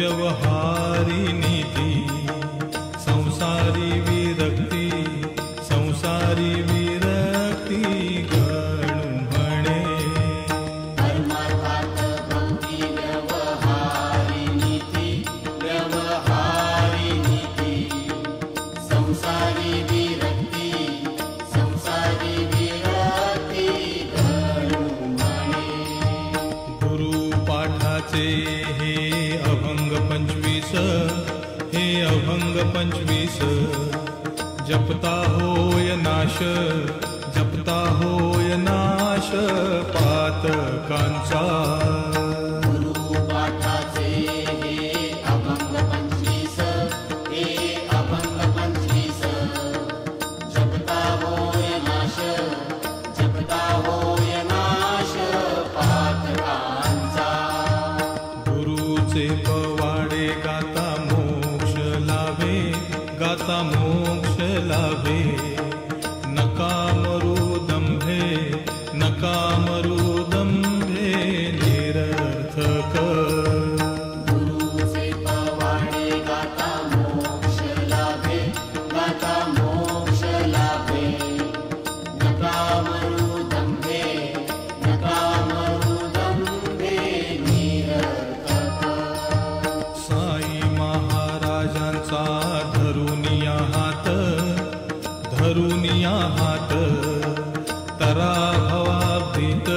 व्यवहारी नीती संसारी विरक्ती संसारी विरक्ती गणू म्हणे परमार्थात भक्ती व्यवहारी नीती संसारी विरक्ती गणू म्हणे गुरुपाठाचे हे अभंग 25 हे अभंग 25 जपता होय नाश जपता होय नाश पातकांचा गुरुपाठाचे हे अभंग 25 हे अभंग 25 जपता होय नाश पातकांचा गुरुचे पवाडे गाता मोक्ष लाभे नका मरू दंभे निरर्थक गुरुचे पवाडे गाता मोक्ष लाभे नका मरू दंभे निरर्थक साई महाराजांचा धरुनिया हात तरा भवाब्दीत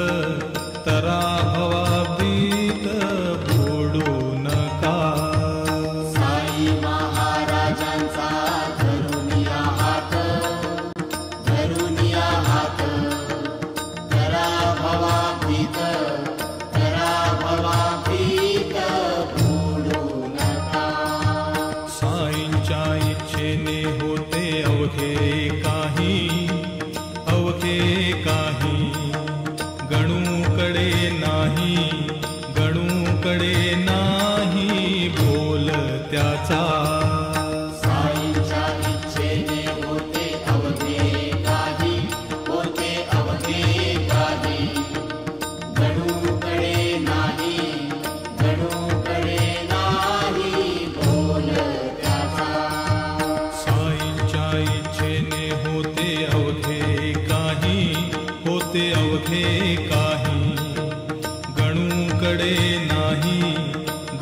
बुडू नका साई महाराजांचा धरुनिया हात तरा भवाब्दीत बुडू नका साईंच्या इच्छेने होते अवघे काही गणूकडे नाही बोल त्याचा साईंच्या इच्छेने होते अवघे काही गणूकडे नाही बोल त्याचा साईंच्या इच्छेने होते अवघे काही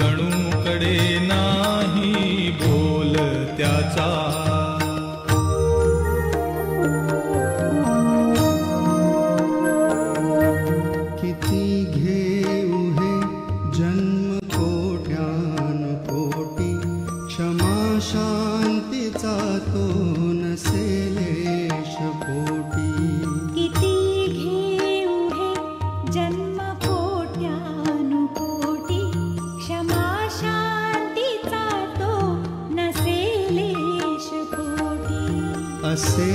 गणूकडे नाही बोल त्याचा किती घेऊ हे जन्म कोट्यानुकोटी क्षमा शांतीचा तो नसेलेश पोटी किती घेऊ हे जन्म कोट्यानुकोटी क्षमा शांतीचा तो नसेलेश पोटी असे